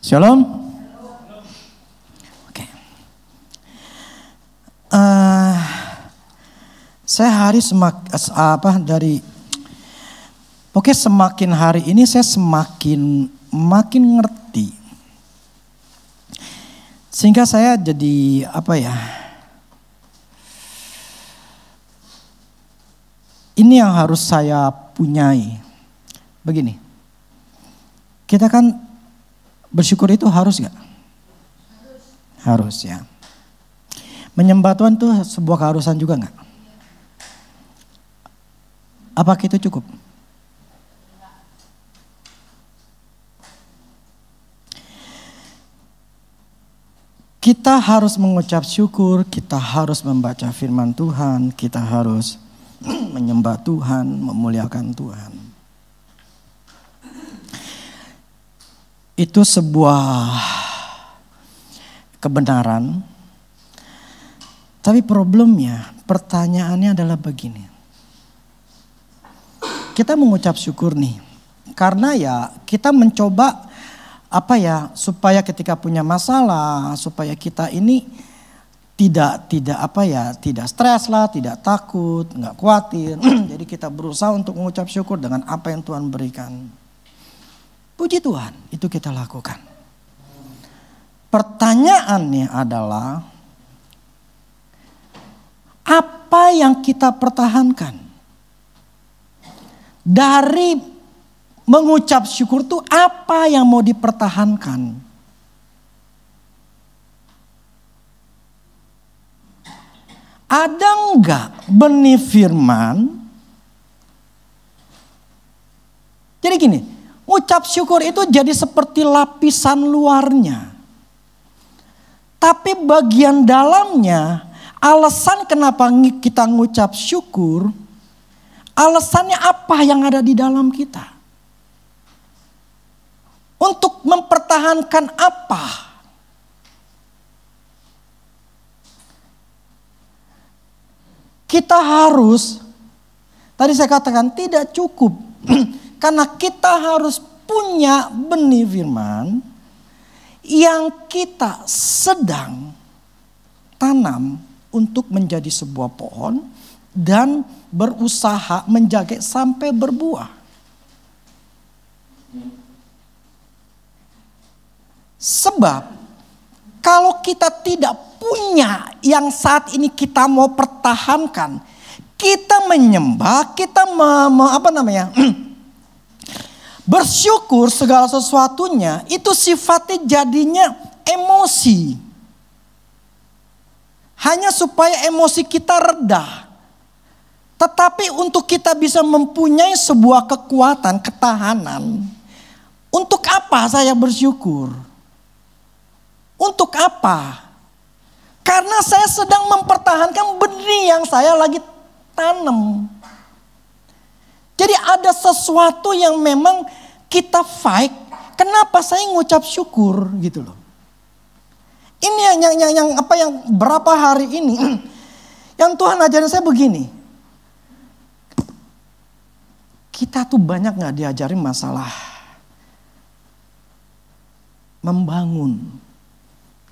Shalom. Oke. Saya semakin hari ini saya makin ngerti. Sehingga saya jadi ini yang harus saya punyai. Begini. Kita kan bersyukur itu harus gak? Harus ya. Menyembah Tuhan itu sebuah keharusan juga gak? Apa itu cukup? Kita harus mengucap syukur, kita harus membaca firman Tuhan, kita harus menyembah Tuhan, memuliakan Tuhan. Itu sebuah kebenaran. Tapi problemnya, pertanyaannya adalah begini. Kita mengucap syukur nih. Karena ya kita mencoba supaya ketika punya masalah, supaya kita ini tidak stres lah, tidak takut, nggak khawatir. Jadi kita berusaha untuk mengucap syukur dengan apa yang Tuhan berikan. Puji Tuhan, itu kita lakukan. Pertanyaannya adalah, apa yang kita pertahankan? Dari mengucap syukur itu apa yang mau dipertahankan? Ada enggak benih firman? Jadi gini, ucap syukur itu jadi seperti lapisan luarnya. Tapi bagian dalamnya, alasan kenapa kita ngucap syukur, alasannya apa yang ada di dalam kita? Untuk mempertahankan apa? Kita harus, tadi saya katakan tidak cukup. Karena kita harus punya benih firman yang kita sedang tanam untuk menjadi sebuah pohon dan berusaha menjaga sampai berbuah. Sebab kalau kita tidak punya yang saat ini kita mau pertahankan, kita menyembah, kita bersyukur segala sesuatunya, itu sifatnya jadinya emosi. Hanya supaya emosi kita reda. Tetapi untuk kita bisa mempunyai sebuah kekuatan, ketahanan. Untuk apa saya bersyukur? Untuk apa? Karena saya sedang mempertahankan benih yang saya lagi tanam. Jadi ada sesuatu yang memang kita fight. Kenapa saya ngucap syukur gitu loh. Ini yang berapa hari ini yang Tuhan ajarin saya begini. Kita tuh banyak gak diajarin masalah membangun.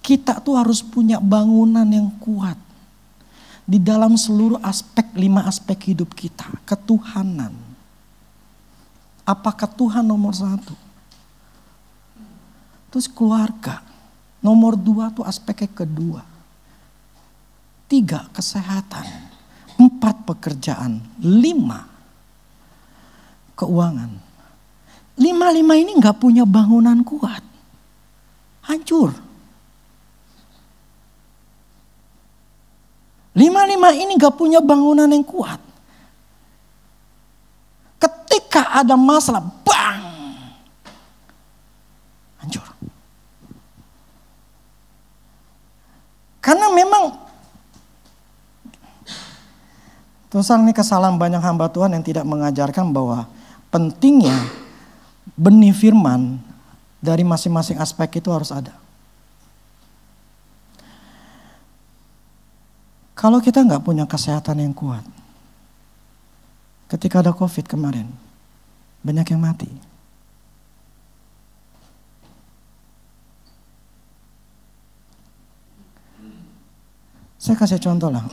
Kita tuh harus punya bangunan yang kuat. Di dalam seluruh aspek, 5 aspek hidup kita. Ketuhanan. Apakah Tuhan nomor 1? Terus keluarga. Nomor 2 tuh aspeknya kedua. 3 kesehatan. 4 pekerjaan. 5 keuangan. 5 ini gak punya bangunan kuat. Hancur. 5 ini gak punya bangunan yang kuat. Ketika ada masalah, bang! Hancur. Karena memang, terusan ini kesalahan banyak hamba Tuhan yang tidak mengajarkan bahwa pentingnya benih firman dari masing-masing aspek itu harus ada. Kalau kita nggak punya kesehatan yang kuat, ketika ada COVID kemarin, banyak yang mati. Saya kasih contoh lah.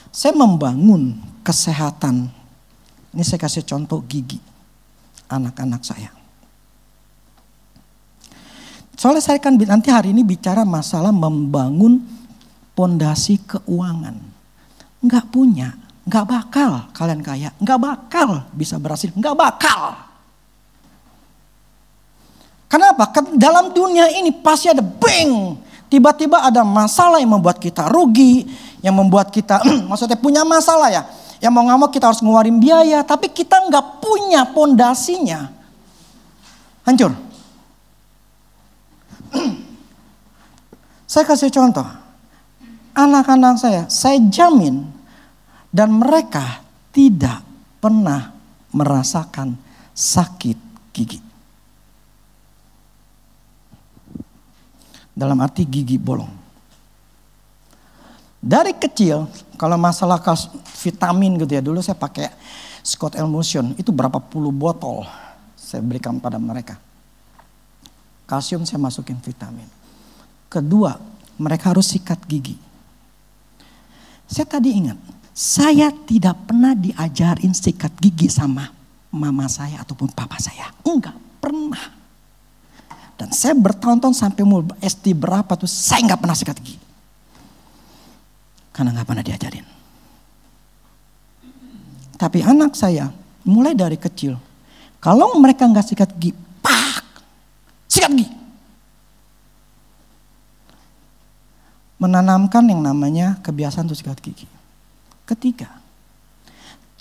Saya membangun kesehatan. Ini saya kasih contoh gigi anak-anak saya. Soalnya saya kan nanti hari ini bicara masalah membangun pondasi keuangan. Enggak punya, enggak bakal kalian kaya, enggak bakal bisa berhasil, enggak bakal. Kenapa? Dalam dunia ini pasti ada bang. Tiba-tiba ada masalah yang membuat kita rugi, yang membuat kita maksudnya punya masalah ya. Yang mau nggak mau kita harus ngeluarin biaya, tapi kita nggak punya pondasinya. Hancur. Saya kasih contoh. Anak-anak saya jamin dan mereka tidak pernah merasakan sakit gigi. Dalam arti gigi bolong. Dari kecil, kalau masalah vitamin gitu ya, dulu saya pakai Scott Emulsion, itu berapa puluh botol saya berikan pada mereka. Kalsium saya masukin vitamin. Kedua, mereka harus sikat gigi. Saya tadi ingat, saya tidak pernah diajarin sikat gigi sama mama saya ataupun papa saya. Enggak pernah. Dan saya bertahun-tahun sampai umur SD berapa tuh saya nggak pernah sikat gigi. Karena nggak pernah diajarin. Tapi anak saya mulai dari kecil. Kalau mereka nggak sikat gigi, sikat gigi. Menanamkan yang namanya kebiasaan untuk sikat gigi. Ketiga,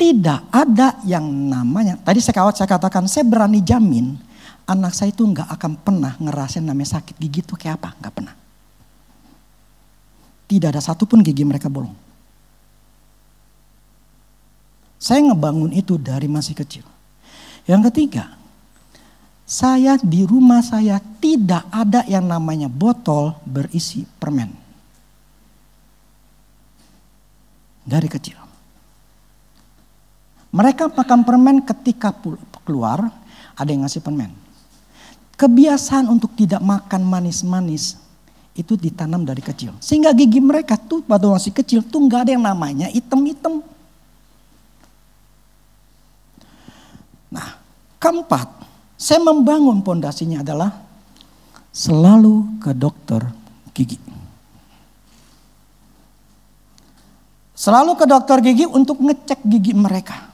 tidak ada yang namanya, tadi saya katakan saya berani jamin. Anak saya itu nggak akan pernah ngerasain namanya sakit gigi itu kayak apa, nggak pernah. Tidak ada satupun gigi mereka bolong. Saya ngebangun itu dari masih kecil. Yang ketiga, saya di rumah saya tidak ada yang namanya botol berisi permen. Dari kecil. Mereka makan permen ketika keluar, ada yang ngasih permen. Kebiasaan untuk tidak makan manis-manis itu ditanam dari kecil. Sehingga gigi mereka tuh pada masih kecil tuh nggak ada yang namanya item-item. Nah, keempat, saya membangun pondasinya adalah selalu ke dokter gigi. Selalu ke dokter gigi untuk ngecek gigi mereka.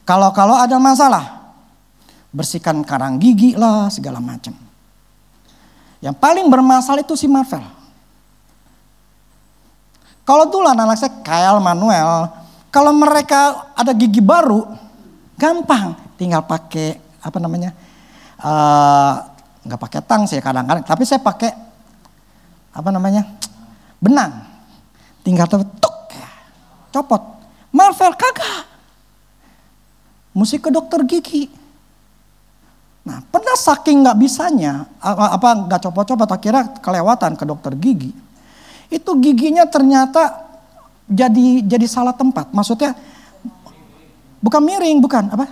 Kalau ada masalah, bersihkan karang gigi lah segala macam. Yang paling bermasalah itu si Marvel. Kalau dulu anak saya Kyle, Manuel, kalau mereka ada gigi baru, gampang, tinggal pakai apa namanya, nggak pakai tang sih kadang-kadang, tapi saya pakai apa namanya, benang, tinggal tuk, copot. Marvel kagak, mesti ke dokter gigi. Nah, pernah saking nggak bisanya, nggak copot-copot, akhirnya kelewatan ke dokter gigi. Itu giginya ternyata jadi salah tempat. Maksudnya bukan miring, bukan apa?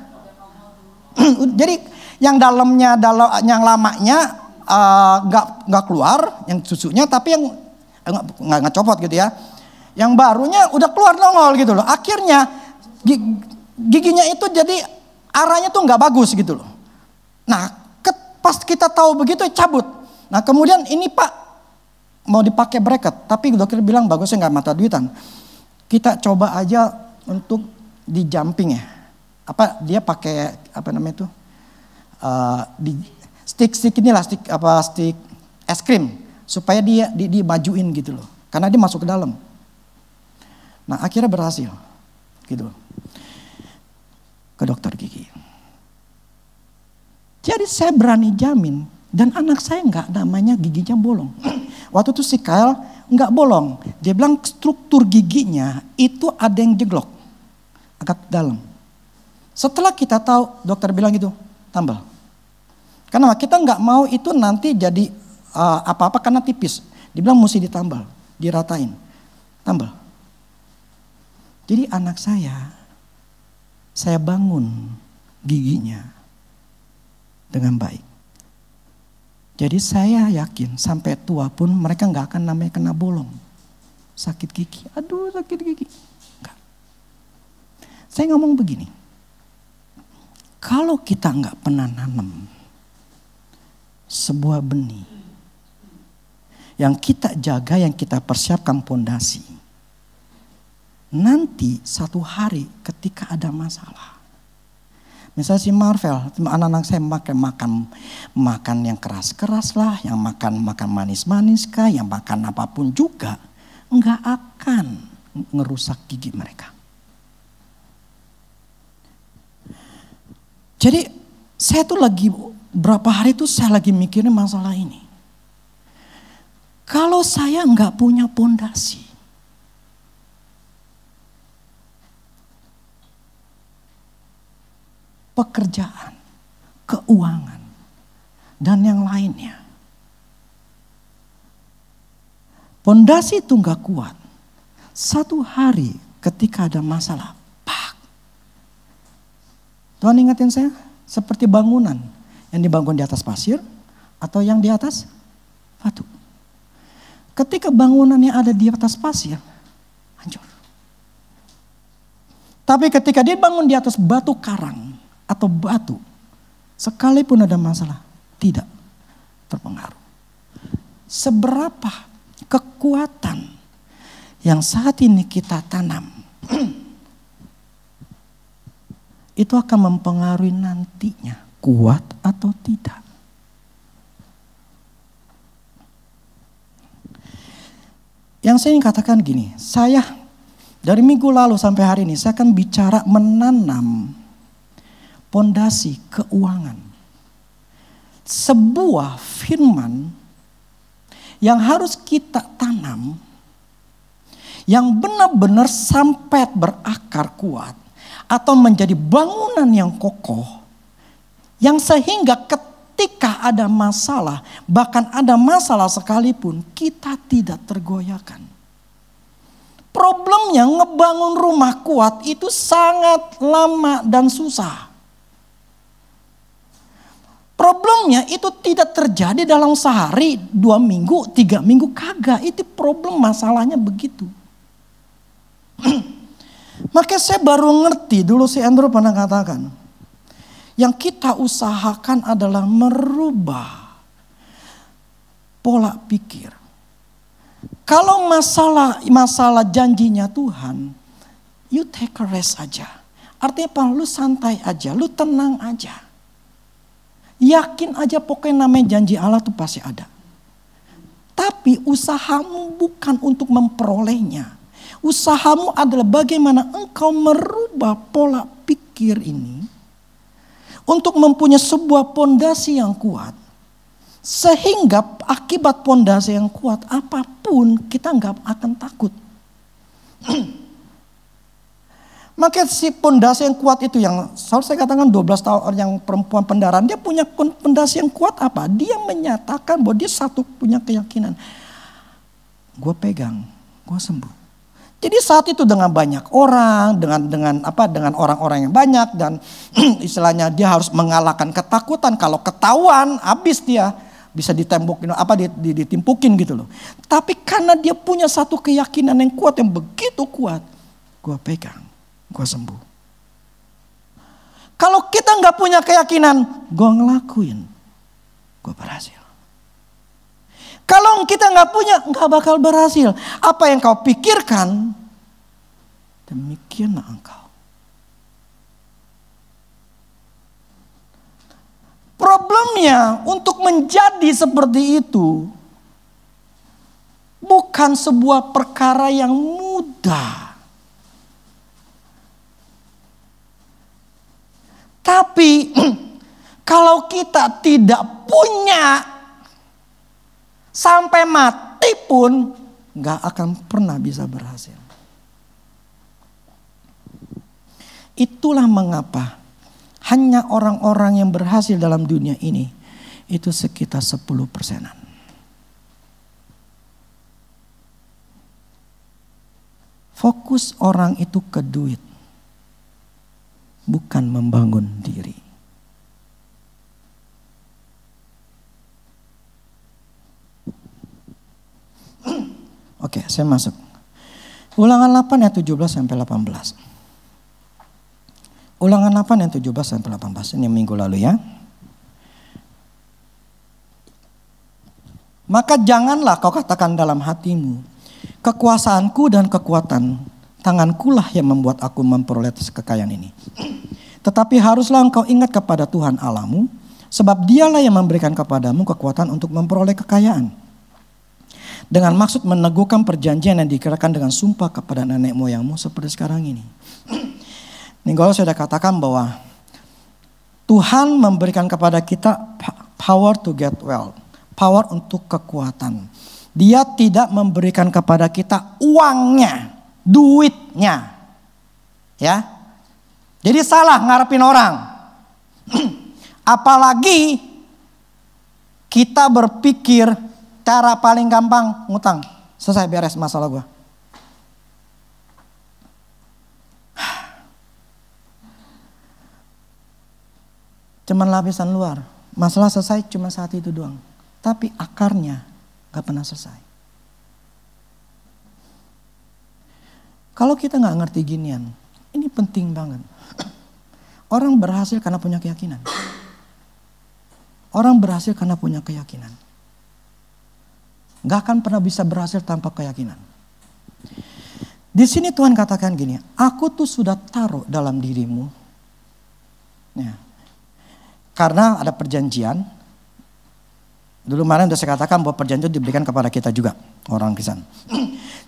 Jadi yang dalamnya, yang lamanya nggak keluar, yang susunya, tapi yang nggak copot gitu ya. Yang barunya udah keluar nongol gitu loh. Akhirnya giginya itu jadi arahnya tuh nggak bagus gitu loh. Nah, pas kita tahu begitu cabut. Nah, kemudian ini Pak mau dipakai bracket, tapi dokter bilang bagusnya nggak mata duitan. Kita coba aja untuk di jumping ya. Apa dia pakai apa namanya itu? Di stick inilah stick es krim supaya dia dimajuin gitu loh. Karena dia masuk ke dalam. Nah, akhirnya berhasil. Gitu. Ke dokter gigi. Jadi saya berani jamin dan anak saya nggak namanya giginya bolong. Waktu itu si Kyle nggak bolong. Dia bilang struktur giginya itu ada yang jeglok agak dalam. Setelah kita tahu dokter bilang gitu tambal. Karena kita nggak mau itu nanti jadi apa-apa karena tipis. Dia bilang mesti ditambal, diratain, tambal. Jadi anak saya bangun giginya dengan baik. Jadi saya yakin sampai tua pun mereka nggak akan namanya kena bolong. Sakit gigi, aduh sakit gigi. Enggak. Saya ngomong begini, kalau kita nggak pernah nanam sebuah benih yang kita jaga, yang kita persiapkan pondasi, nanti satu hari ketika ada masalah, misalnya si Marvel, anak-anak saya makan yang keras-keras lah, yang makan manis-manis kah, yang makan apapun juga, enggak akan ngerusak gigi mereka. Jadi saya tuh lagi berapa hari tuh saya lagi mikirin masalah ini. Kalau saya enggak punya pondasi, pekerjaan, keuangan, dan yang lainnya, pondasi itu nggak kuat. Satu hari ketika ada masalah, pak. Tuhan ingatin saya, seperti bangunan yang dibangun di atas pasir atau yang di atas batu. Ketika bangunan yang ada di atas pasir, hancur. Tapi ketika dia bangun di atas batu karang atau batu, sekalipun ada masalah, tidak terpengaruh. Seberapa kekuatan yang saat ini kita tanam, itu akan mempengaruhi nantinya, kuat atau tidak. Yang saya ingin katakan gini, saya dari minggu lalu sampai hari ini, saya akan bicara menanam pondasi keuangan. Sebuah firman yang harus kita tanam, yang benar-benar sampai berakar kuat atau menjadi bangunan yang kokoh, yang sehingga ketika ada masalah, bahkan ada masalah sekalipun, kita tidak tergoyahkan. Problemnya ngebangun rumah kuat itu sangat lama dan susah. Problemnya itu tidak terjadi dalam sehari, 2 minggu, 3 minggu, kagak. Itu problem, masalahnya begitu. Makanya saya baru ngerti, dulu si Andrew pernah katakan, yang kita usahakan adalah merubah pola pikir. Kalau masalah janjinya Tuhan, you take a rest aja. Artinya apa? Lu santai aja, lu tenang aja. Yakin aja pokoknya namanya janji Allah tuh pasti ada. Tapi usahamu bukan untuk memperolehnya. Usahamu adalah bagaimana engkau merubah pola pikir ini untuk mempunyai sebuah pondasi yang kuat. Sehingga akibat pondasi yang kuat, apapun kita nggak akan takut. Maka si pondasi yang kuat itu yang selalu saya katakan 12 tahun yang perempuan pendaraan, dia punya pondasi yang kuat apa? Dia menyatakan bahwa dia satu punya keyakinan. Gue pegang, gue sembuh. Jadi saat itu dengan banyak orang, dengan orang-orang yang banyak, dan istilahnya dia harus mengalahkan ketakutan. Kalau ketahuan, habis dia bisa ditembokin, ditimpukin gitu loh. Tapi karena dia punya satu keyakinan yang kuat, yang begitu kuat, gue pegang, gue sembuh. Kalau kita nggak punya keyakinan, gue ngelakuin, gue berhasil. Kalau kita nggak punya, nggak bakal berhasil. Apa yang kau pikirkan, demikianlah engkau. Problemnya untuk menjadi seperti itu bukan sebuah perkara yang mudah. Tapi kalau kita tidak punya, sampai mati pun gak akan pernah bisa berhasil. Itulah mengapa hanya orang-orang yang berhasil dalam dunia ini itu sekitar 10%-an. Fokus orang itu ke duit, bukan membangun diri. Oke, saya masuk. Ulangan 8 ayat 17 sampai 18. Ulangan 8 ayat 17 sampai 18. Ini minggu lalu ya. Maka janganlah kau katakan dalam hatimu, kekuasaanku dan kekuatan tangankulah yang membuat aku memperoleh kekayaan ini. Tetapi haruslah engkau ingat kepada Tuhan Allahmu, sebab dialah yang memberikan kepadamu kekuatan untuk memperoleh kekayaan. Dengan maksud meneguhkan perjanjian yang dikirakan dengan sumpah kepada nenek moyangmu seperti sekarang ini. Ini kalau saya sudah katakan bahwa Tuhan memberikan kepada kita power to get well. Power untuk kekuatan. Dia tidak memberikan kepada kita uangnya, duitnya. Ya. Jadi salah ngarepin orang. Apalagi kita berpikir cara paling gampang ngutang. Selesai, beres masalah gue. Cuman lapisan luar. Masalah selesai cuma saat itu doang. Tapi akarnya gak pernah selesai. Kalau kita gak ngerti ginian, ini penting banget. Orang berhasil karena punya keyakinan. Orang berhasil karena punya keyakinan. Gak akan pernah bisa berhasil tanpa keyakinan. Di sini Tuhan katakan gini, aku tuh sudah taruh dalam dirimu. Ya. Karena ada perjanjian. Dulu kemarin sudah saya katakan bahwa perjanjian itu diberikan kepada kita juga. Orang Kristen.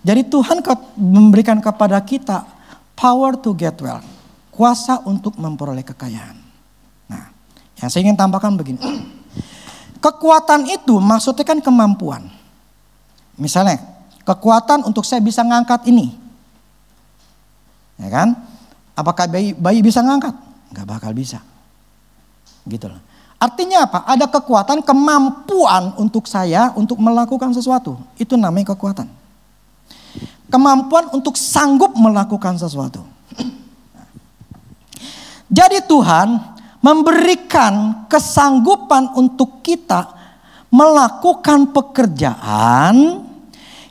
Jadi Tuhan memberikan kepada kita power to get well. Kuasa untuk memperoleh kekayaan. Nah, yang saya ingin tambahkan begini. Kekuatan itu maksudnya kan kemampuan. Misalnya, kekuatan untuk saya bisa ngangkat ini. Ya kan? Apakah bayi bisa ngangkat? Gak bakal bisa. Gitu loh. Artinya apa? Ada kekuatan, kemampuan untuk saya untuk melakukan sesuatu. Itu namanya kekuatan. Kemampuan untuk sanggup melakukan sesuatu. Jadi Tuhan memberikan kesanggupan untuk kita melakukan pekerjaan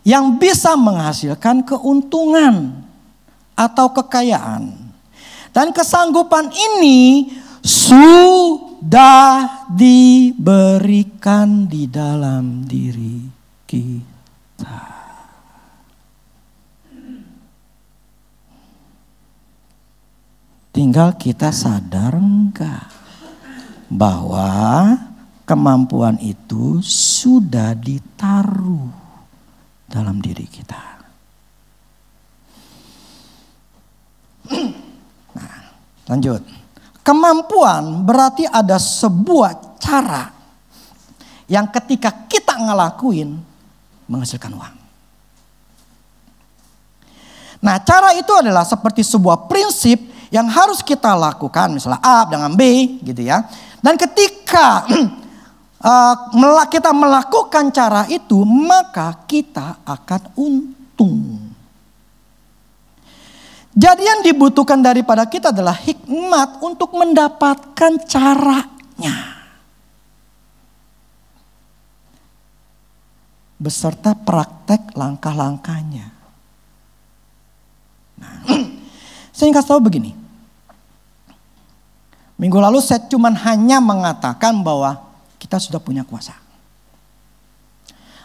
yang bisa menghasilkan keuntungan atau kekayaan. Dan kesanggupan ini sudah diberikan di dalam diri kita. Tinggal kita sadar enggak bahwa kemampuan itu sudah ditaruh dalam diri kita. Nah, lanjut. Kemampuan berarti ada sebuah cara yang ketika kita ngelakuin menghasilkan uang. Nah, cara itu adalah seperti sebuah prinsip yang harus kita lakukan, misalnya A dengan B gitu ya. Dan ketika kita melakukan cara itu, maka kita akan untung. Jadi yang dibutuhkan daripada kita adalah hikmat untuk mendapatkan caranya. Beserta praktek langkah-langkahnya. Nah, saya ingin kasih tahu begini. Minggu lalu saya cuma hanya mengatakan bahwa kita sudah punya kuasa.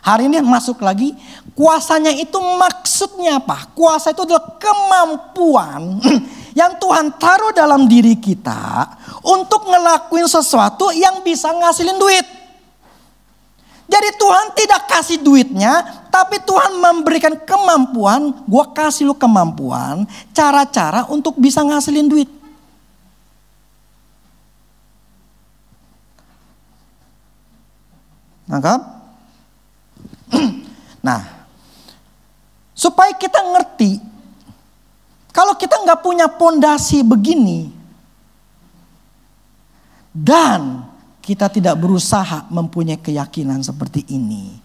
Hari ini masuk lagi, kuasanya itu maksudnya apa? Kuasa itu adalah kemampuan yang Tuhan taruh dalam diri kita untuk ngelakuin sesuatu yang bisa ngasilin duit. Jadi Tuhan tidak kasih duitnya, tapi Tuhan memberikan kemampuan, gua kasih lu kemampuan, cara-cara untuk bisa ngasilin duit. Nangkap? Nah, supaya kita ngerti, kalau kita nggak punya pondasi begini, dan kita tidak berusaha mempunyai keyakinan seperti ini,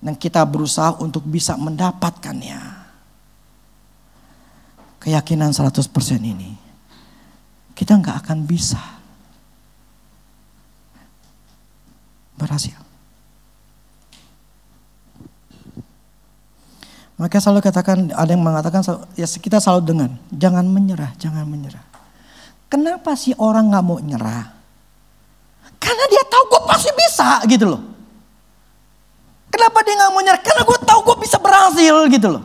dan kita berusaha untuk bisa mendapatkannya, keyakinan 100% ini, kita nggak akan bisa berhasil. Maka selalu katakan, ada yang mengatakan, ya kita selalu dengar, jangan menyerah, jangan menyerah. Kenapa sih orang gak mau nyerah? Karena dia tahu gue pasti bisa gitu loh. Kenapa dia gak mau nyerah? Karena gue tahu gue bisa berhasil gitu loh.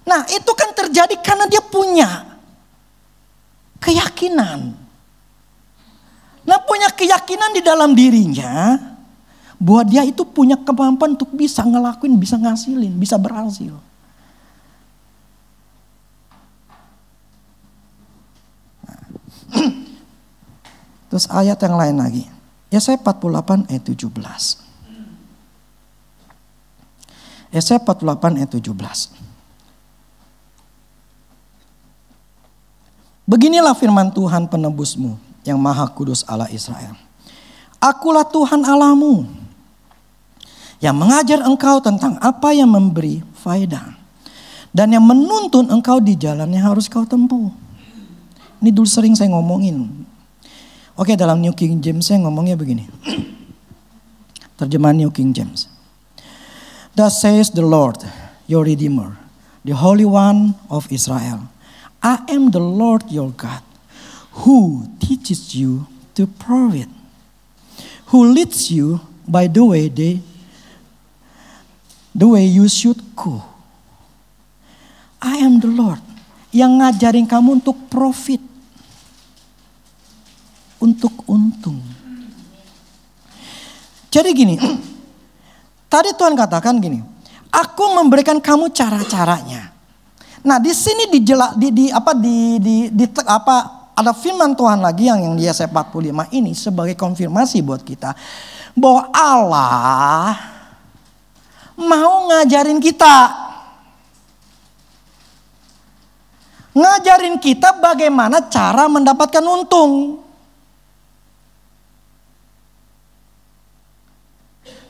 Nah itu kan terjadi karena dia punya keyakinan. Nah punya keyakinan di dalam dirinya bahwa dia itu punya kemampuan untuk bisa ngelakuin, bisa ngasilin, bisa berhasil. Nah. Terus ayat yang lain lagi. Yesaya 48 ayat 17. Yesaya 48 ayat 17. Beginilah firman Tuhan penebusmu yang maha kudus Allah Israel. Akulah Tuhan Allahmu yang mengajar engkau tentang apa yang memberi faedah dan yang menuntun engkau di jalan yang harus kau tempuh. Ini dulu sering saya ngomongin. Oke, dalam New King James saya ngomongnya begini. Terjemahan New King James. Thus says the Lord, your Redeemer, the Holy One of Israel. I am the Lord your God, who teaches you to profit, who leads you by the way you should go. I am the Lord yang ngajarin kamu untuk profit, untuk untung. Jadi gini, tadi Tuhan katakan gini, aku memberikan kamu cara-caranya. Nah di sini ada firman Tuhan lagi yang di Yesaya 45 ini sebagai konfirmasi buat kita bahwa Allah mau ngajarin kita. Ngajarin kita bagaimana cara mendapatkan untung.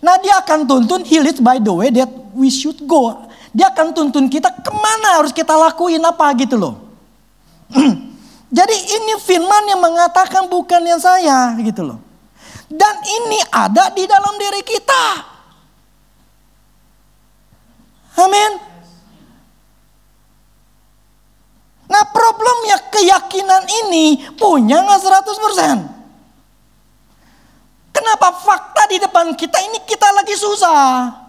Nah dia akan tuntun, he leads by the way that we should go. Dia akan tuntun kita kemana harus kita lakuin apa gitu loh. Jadi ini firman yang mengatakan bukan yang saya gitu loh. Dan ini ada di dalam diri kita. Amin. Nah problemnya keyakinan ini punya gak 100%. Kenapa fakta di depan kita ini kita lagi susah.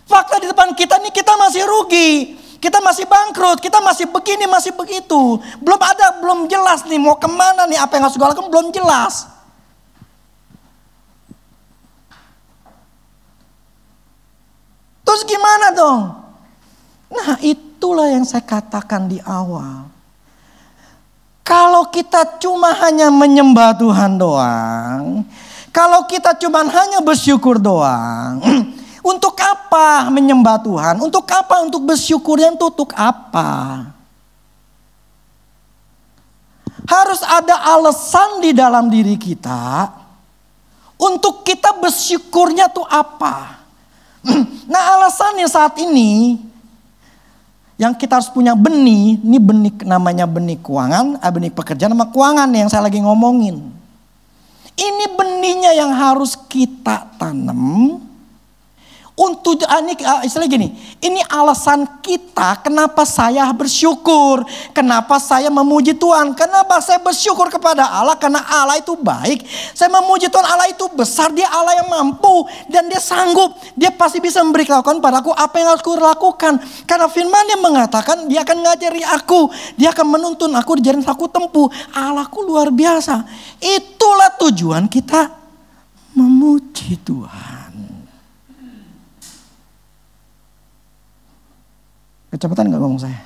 Fakta di depan kita ini kita masih rugi. Kita masih bangkrut, kita masih begini, masih begitu. Belum jelas nih mau kemana nih, apa yang harus gue lakukan belum jelas. Terus gimana dong? Nah itulah yang saya katakan di awal. Kalau kita cuma hanya menyembah Tuhan doang, kalau kita cuma hanya bersyukur doang, untuk apa menyembah Tuhan? Untuk apa untuk bersyukur yang untuk apa? Harus ada alasan di dalam diri kita untuk kita bersyukurnya tuh apa? Nah alasannya saat ini yang kita harus punya benih, ini benih namanya benih keuangan, benih pekerjaan sama keuangan yang saya lagi ngomongin. Ini benihnya yang harus kita tanam. Untuk istilah gini, ini alasan kita kenapa saya bersyukur, kenapa saya memuji Tuhan, kenapa saya bersyukur kepada Allah, karena Allah itu baik. Saya memuji Tuhan, Allah itu besar, dia Allah yang mampu dan dia sanggup, dia pasti bisa memberikan padaku apa yang harus aku lakukan. Karena firman-Nya mengatakan dia akan ngajari aku, dia akan menuntun aku di jalan yang aku tempuh. Allahku luar biasa. Itulah tujuan kita memuji Tuhan. Kecepatan gak ngomong saya?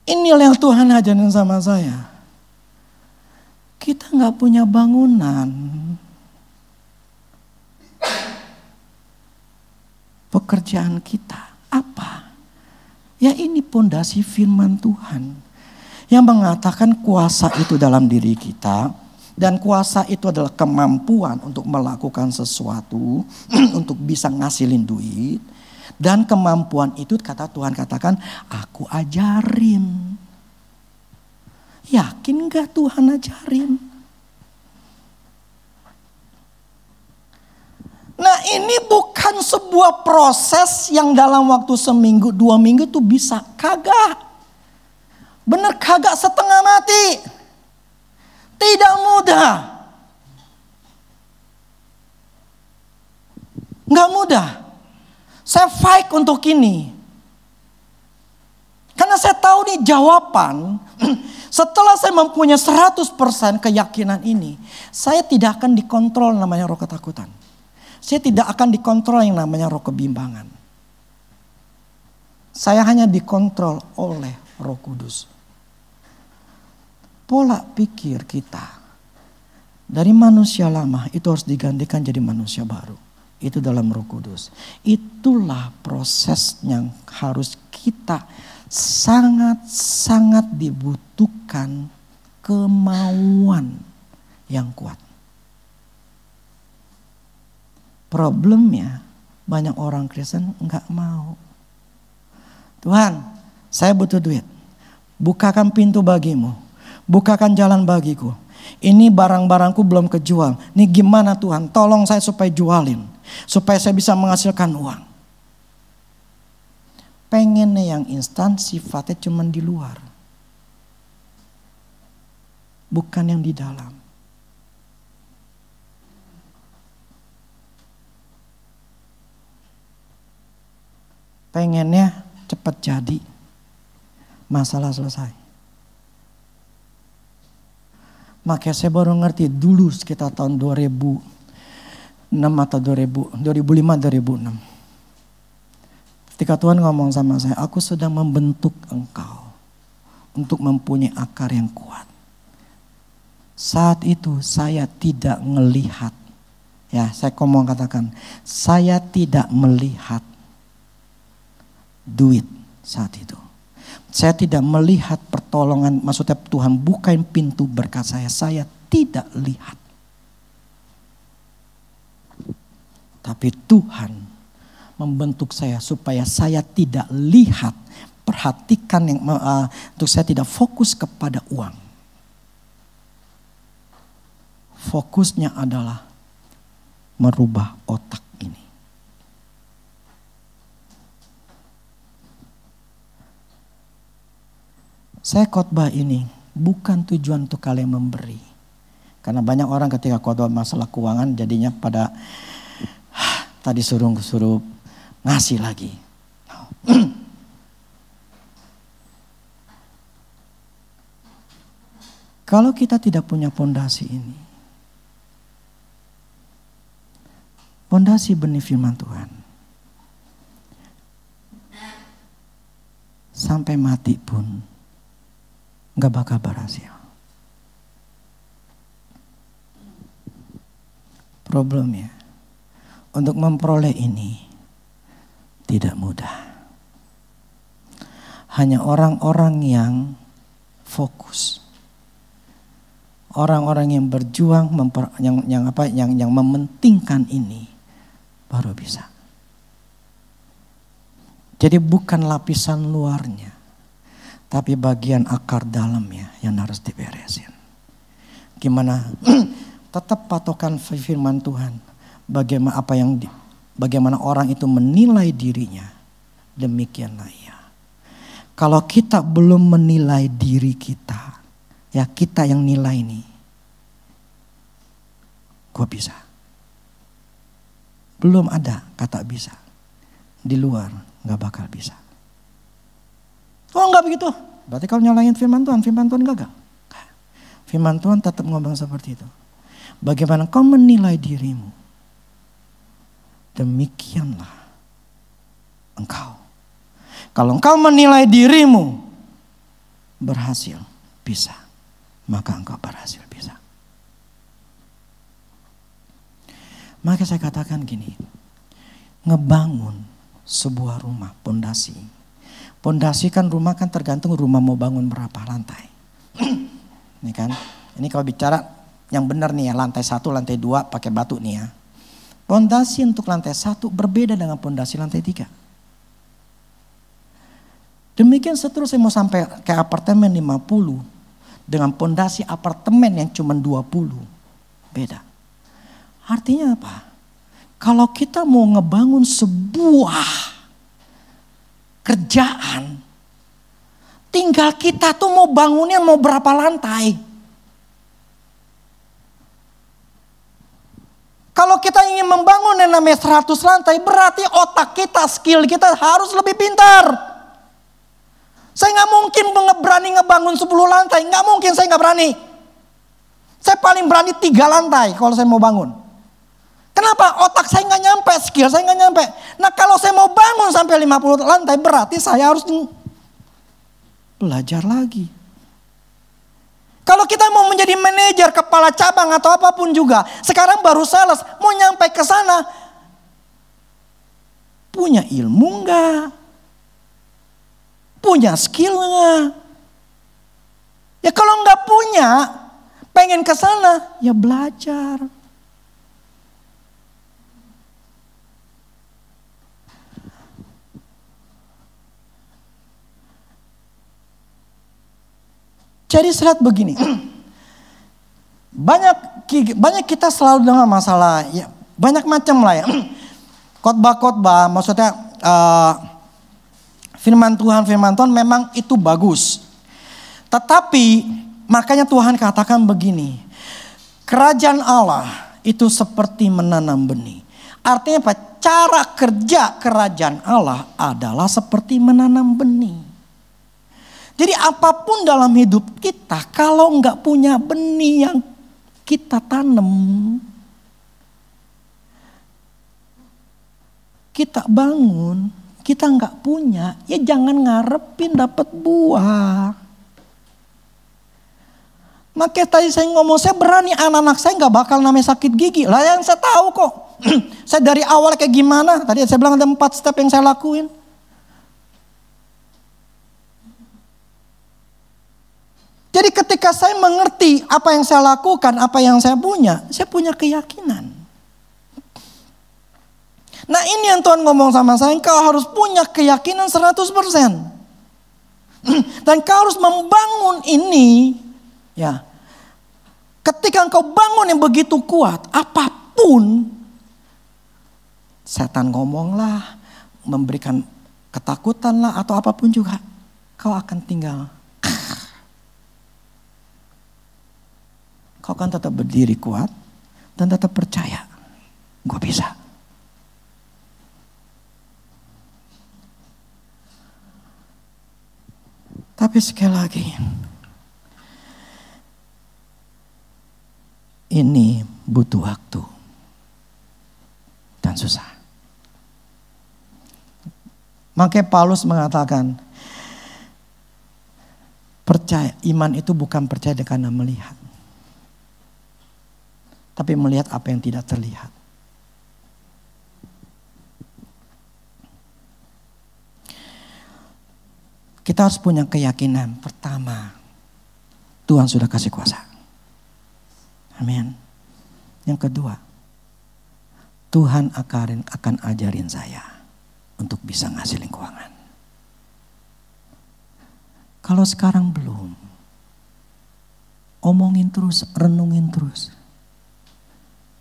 Inilah yang Tuhan ajarin sama saya. Kita gak punya bangunan. Pekerjaan kita apa? Ya ini pondasi firman Tuhan. Yang mengatakan kuasa itu dalam diri kita. Dan kuasa itu adalah kemampuan untuk melakukan sesuatu, untuk bisa ngasilin duit. Dan kemampuan itu kata Tuhan katakan, aku ajarin. Yakin gak Tuhan ajarin? sebuah proses yang dalam waktu seminggu, 2 minggu tuh bisa. Kagak. Bener kagak, setengah mati. Tidak mudah. Nggak mudah. Saya fight untuk ini. Karena saya tahu nih jawaban. Setelah saya mempunyai 100% keyakinan ini, saya tidak akan dikontrol namanya roh ketakutan. Saya tidak akan dikontrol yang namanya roh kebimbangan. Saya hanya dikontrol oleh Roh Kudus. Pola pikir kita dari manusia lama itu harus digantikan jadi manusia baru. Itu dalam Roh Kudus. Itulah proses yang harus kita sangat-sangat dibutuhkan kemauan yang kuat. Problemnya banyak orang Kristen enggak mau. Tuhan, saya butuh duit. Bukakan pintu bagimu. Bukakan jalan bagiku. Ini barang-barangku belum kejual. Ini gimana Tuhan? Tolong saya supaya jualin. Supaya saya bisa menghasilkan uang. Pengennya yang instan, sifatnya cuma di luar. Bukan yang di dalam. Pengennya cepat jadi. Masalah selesai. Makanya saya baru ngerti dulu sekitar tahun 2006 atau 2005-2006. Ketika Tuhan ngomong sama saya, aku sedang membentuk engkau untuk mempunyai akar yang kuat. Saat itu saya tidak melihat, ya saya katakan, saya tidak melihat duit saat itu. Saya tidak melihat pertolongan, maksudnya Tuhan bukain pintu berkat saya tidak lihat. Tapi Tuhan membentuk saya supaya saya tidak lihat, perhatikan yang untuk saya tidak fokus kepada uang. Fokusnya adalah merubah otak ini. Saya khotbah ini bukan tujuan untuk kalian memberi. Karena banyak orang ketika khotbah masalah keuangan jadinya pada tadi suruh ngasih lagi. Kalau kita tidak punya pondasi ini, pondasi benih firman Tuhan, sampai mati pun gak bakal berhasil. Problemnya, untuk memperoleh ini tidak mudah. Hanya orang-orang yang fokus, orang-orang yang berjuang, yang mementingkan ini baru bisa. Jadi bukan lapisan luarnya, tapi bagian akar dalamnya yang harus diberesin. Gimana? Tetap patokan firman Tuhan. Bagaimana orang itu menilai dirinya, demikianlah ia. Kalau kita belum menilai diri kita, ya kita yang nilai nih, gue bisa. Belum ada kata bisa. Di luar gak bakal bisa. Oh enggak begitu. Berarti kalau nyalahin firman Tuhan gagal. Firman Tuhan tetap ngomong seperti itu. Bagaimana kau menilai dirimu, demikianlah engkau. Kalau engkau menilai dirimu berhasil, bisa, maka engkau berhasil, bisa. Maka saya katakan gini, ngebangun sebuah rumah, pondasi. Pondasi kan rumah kan tergantung rumah mau bangun berapa lantai. Ini kan, ini kalau bicara yang benar nih ya, lantai 1, lantai 2 pakai batu nih ya. Pondasi untuk lantai 1 berbeda dengan pondasi lantai 3. Demikian seterusnya mau sampai ke apartemen 50 dengan pondasi apartemen yang cuma 20. Beda. Artinya apa? Kalau kita mau ngebangun sebuah kerjaan, tinggal kita tuh mau bangunnya mau berapa lantai. Kalau kita ingin membangun yang namanya 100 lantai, berarti otak kita, skill kita harus lebih pintar. Saya nggak mungkin berani ngebangun 10 lantai, nggak mungkin, saya nggak berani. Saya paling berani 3 lantai kalau saya mau bangun. Kenapa? Otak saya nggak nyampe, skill saya nggak nyampe. Nah kalau saya mau bangun sampai 50 lantai, berarti saya harus belajar lagi. Kalau kita mau menjadi manajer, kepala cabang atau apapun juga, sekarang baru sales, mau nyampe ke sana, punya ilmu enggak? Punya skill enggak? Ya kalau enggak punya, pengen ke sana, ya belajar. Jadi lihat begini, banyak kita selalu dengar masalah, ya, banyak macam lah ya, khotbah-khotbah, maksudnya firman Tuhan memang itu bagus. Tetapi makanya Tuhan katakan begini, kerajaan Allah itu seperti menanam benih. Artinya apa? Cara kerja kerajaan Allah adalah seperti menanam benih. Jadi apapun dalam hidup kita, kalau enggak punya benih yang kita tanam, kita bangun, kita enggak punya, ya jangan ngarepin dapat buah. Makanya tadi saya ngomong, saya berani anak-anak saya enggak bakal namanya sakit gigi. Lah yang saya tahu kok, saya dari awal kayak gimana, tadi saya bilang ada 4 step yang saya lakuin. Jadi ketika saya mengerti apa yang saya lakukan, apa yang saya punya keyakinan. Nah ini yang Tuhan ngomong sama saya, engkau harus punya keyakinan 100%. Dan kau harus membangun ini, ya. Ketika engkau bangun yang begitu kuat, apapun, setan ngomonglah, memberikan ketakutan lah atau apapun juga, kau akan tinggal. Kau akan tetap berdiri kuat dan tetap percaya. Gue bisa. Tapi sekali lagi, ini butuh waktu dan susah. Makanya Paulus mengatakan, percaya, iman itu bukan percaya karena melihat, tapi melihat apa yang tidak terlihat. Kita harus punya keyakinan. Pertama, Tuhan sudah kasih kuasa. Amin. Yang kedua, Tuhan akan ajarin saya untuk bisa ngasilin keuangan. Kalau sekarang belum, omongin terus, renungin terus.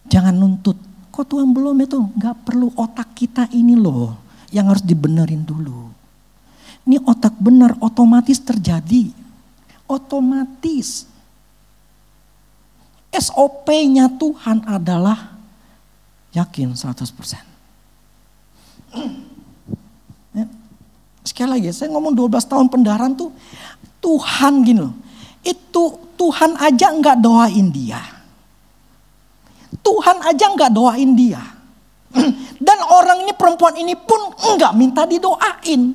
Jangan nuntut, kok Tuhan belum itu? Gak perlu, otak kita ini loh yang harus dibenerin dulu. Ini otak benar otomatis terjadi. Otomatis. SOP-nya Tuhan adalah yakin 100%. Ya. Sekali lagi, saya ngomong 12 tahun pendarahan tuh, Tuhan gini loh. Itu Tuhan aja gak doain dia. Tuhan aja nggak doain dia. Dan orang ini, perempuan ini pun nggak minta didoain.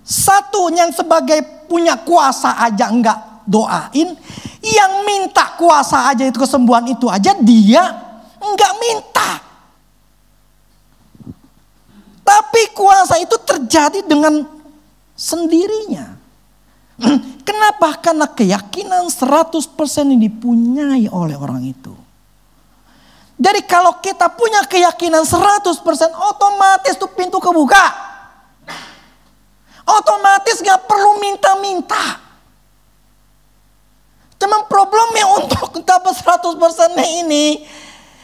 Satu yang sebagai punya kuasa aja nggak doain. Yang minta kuasa aja itu, kesembuhan itu aja dia nggak minta. Tapi kuasa itu terjadi dengan sendirinya. Kenapa? Karena keyakinan 100% yang dipunyai oleh orang itu. Jadi kalau kita punya keyakinan 100%, otomatis tuh pintu kebuka. Otomatis gak perlu minta-minta. Cuman problemnya untuk dapat 100% aneh ini.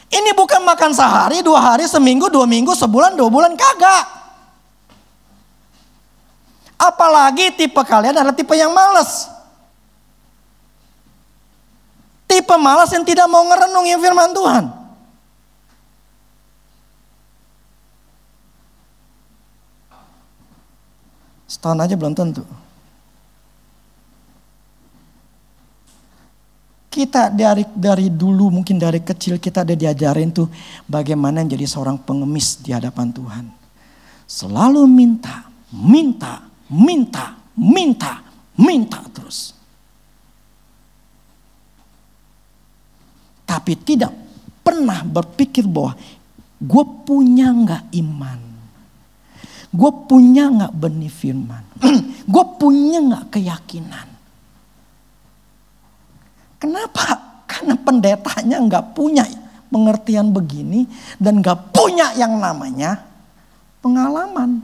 Ini bukan makan sehari, 2 hari, seminggu, 2 minggu, sebulan, 2 bulan, kagak. Apalagi tipe kalian adalah tipe yang malas. Tipe malas yang tidak mau ngerenungin firman Tuhan. Setahun aja belum tentu. Kita dari dulu, mungkin dari kecil kita ada diajarin tuh bagaimana menjadi seorang pengemis di hadapan Tuhan. Selalu minta terus. Tapi tidak pernah berpikir bahwa gue punya gak iman. Gue punya gak benih firman. Gue punya gak keyakinan. Kenapa? Karena pendetanya nggak punya pengertian begini dan nggak punya yang namanya pengalaman.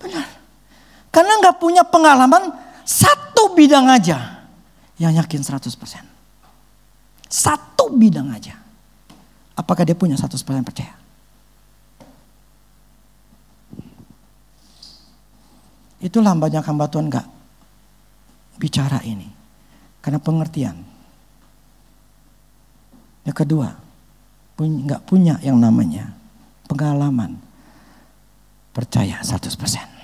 Benar. Karena nggak punya pengalaman satu bidang aja yang yakin 100%. Satu bidang aja. Apakah dia punya 100% percaya? Itulah banyak hamba Tuhan gak bicara ini. Karena pengertian. Yang kedua, gak punya yang namanya pengalaman. Percaya 100%.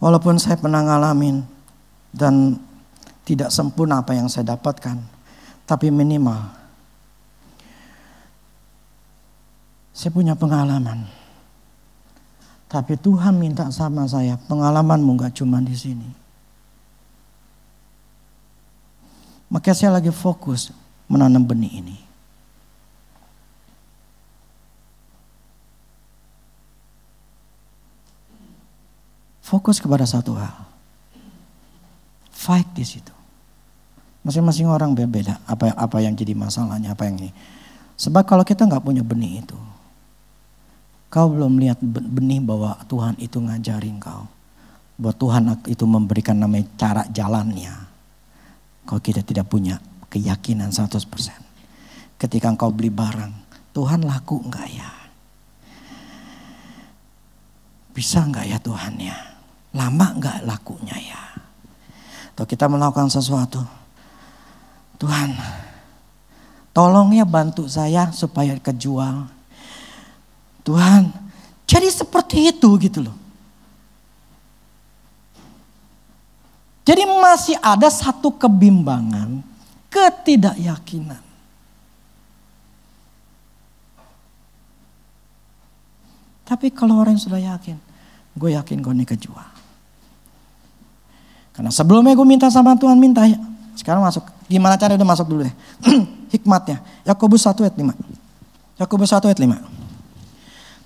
Walaupun saya pernah ngalamin dan tidak sempurna apa yang saya dapatkan. Tapi minimal saya punya pengalaman. Tapi Tuhan minta sama saya, pengalamanmu gak cuma di sini. Maka saya lagi fokus menanam benih ini. Fokus kepada satu hal. Fight di situ. Masing-masing orang berbeda apa yang jadi masalahnya, apa yang ini. Sebab kalau kita gak punya benih itu, kau belum lihat benih bahwa Tuhan itu ngajarin kau. Bahwa Tuhan itu memberikan namanya cara jalannya. Kalau kita tidak punya keyakinan 100%. Ketika engkau beli barang, Tuhan laku enggak ya? Bisa enggak ya Tuhan ya? Lama enggak lakunya ya? Atau kita melakukan sesuatu. Tuhan, tolong ya bantu saya supaya kejual. Tuhan, jadi seperti itu gitu loh. Jadi masih ada satu kebimbangan, ketidakyakinan. Tapi kalau orang yang sudah yakin, gue yakin gue nih kejual. Karena sebelumnya gue minta sama Tuhan, minta ya. Sekarang masuk, gimana cara udah masuk dulu deh. Hikmatnya, Yakobus 1 ayat 5. Yakobus 1 ayat 5.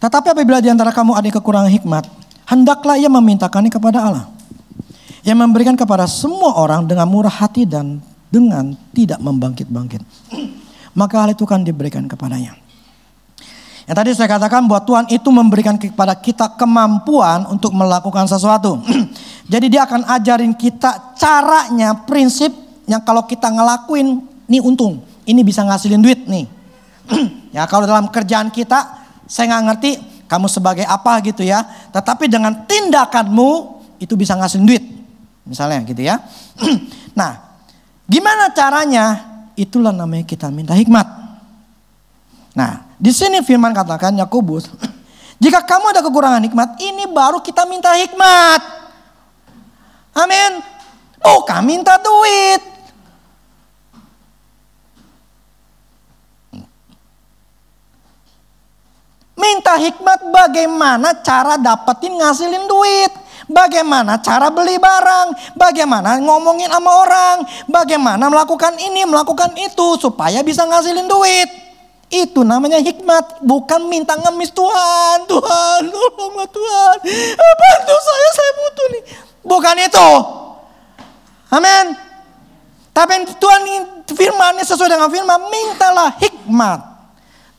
Tetapi apabila di antara kamu ada kekurangan hikmat, hendaklah ia memintakannya kepada Allah. Yang memberikan kepada semua orang dengan murah hati dan dengan tidak membangkit-bangkit. Maka hal itu kan diberikan kepadanya. Yang tadi saya katakan bahwa Tuhan itu memberikan kepada kita kemampuan untuk melakukan sesuatu. Jadi dia akan ajarin kita caranya, prinsip yang kalau kita ngelakuin, nih untung. Ini bisa ngasilin duit nih. Ya kalau dalam kerjaan kita, saya gak ngerti kamu sebagai apa gitu ya. Tetapi dengan tindakanmu itu bisa ngasilin duit. Misalnya gitu ya. Nah, gimana caranya? Itulah namanya kita minta hikmat. Nah, di sini firman katakan Yakobus, jika kamu ada kekurangan hikmat, ini baru kita minta hikmat. Amin. Bukan minta duit. Minta hikmat bagaimana cara dapetin ngasilin duit. Bagaimana cara beli barang. Bagaimana ngomongin sama orang. Bagaimana melakukan ini, melakukan itu. Supaya bisa ngasilin duit. Itu namanya hikmat. Bukan minta ngemis Tuhan. Tuhan, tolonglah Tuhan. Bantu saya butuh nih. Bukan itu. Amin. Tapi Tuhan firmannya sesuai dengan firman. Mintalah hikmat.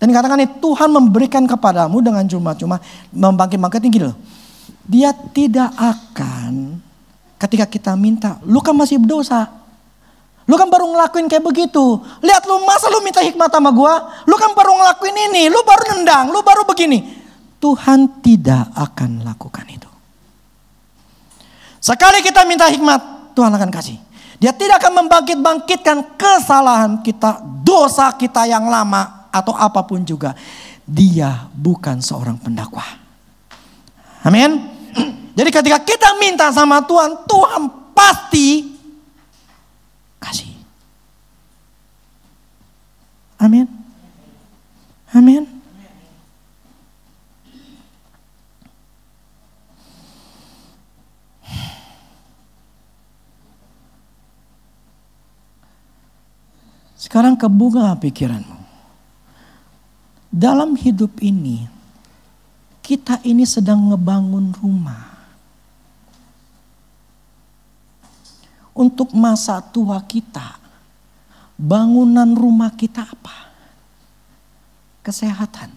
Dan katakan nih, Tuhan memberikan kepadamu dengan cuma-cuma membangkit-bangkitin gini loh. Dia tidak akan ketika kita minta, lu kan masih berdosa. Lu kan baru ngelakuin kayak begitu. Lihat lu, masa lu minta hikmat sama gua? Lu kan baru ngelakuin ini, lu baru nendang, lu baru begini. Tuhan tidak akan lakukan itu. Sekali kita minta hikmat, Tuhan akan kasih. Dia tidak akan membangkit-bangkitkan kesalahan kita, dosa kita yang lama, atau apapun juga. Dia bukan seorang pendakwah. Amin. Jadi ketika kita minta sama Tuhan, Tuhan pasti kasih. Amin. Amin. Sekarang kebuka pikiranmu. Dalam hidup ini, kita ini sedang ngebangun rumah. Untuk masa tua kita, bangunan rumah kita apa? Kesehatan.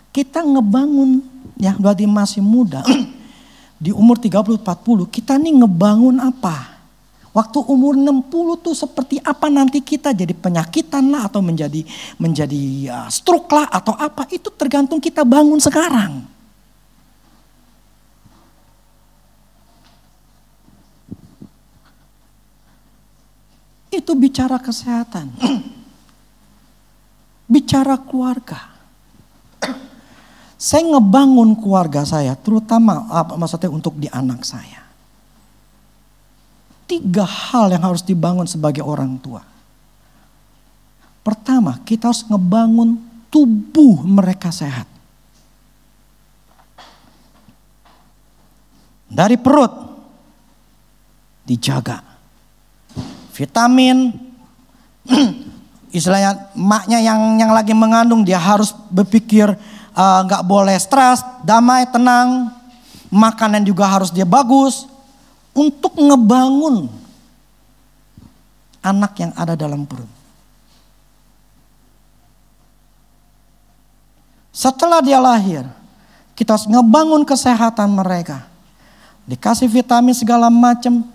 Kita ngebangun, ya berarti masih muda, di umur 30-40, kita nih ngebangun apa? Waktu umur 60 tuh seperti apa nanti kita, jadi penyakitan lah atau menjadi stroke lah atau apa, itu tergantung kita bangun sekarang. Itu bicara kesehatan. Bicara keluarga. Saya ngebangun keluarga saya, terutama maksudnya untuk di anak saya. 3 hal yang harus dibangun sebagai orang tua. Pertama, kita harus ngebangun tubuh mereka sehat. Dari perut dijaga. Vitamin, istilahnya maknya yang lagi mengandung, dia harus berpikir gak boleh stres, damai, tenang. Makanan juga harus dia bagus. Untuk ngebangun anak yang ada dalam perut. Setelah dia lahir, kita harus ngebangun kesehatan mereka. Dikasih vitamin segala macam.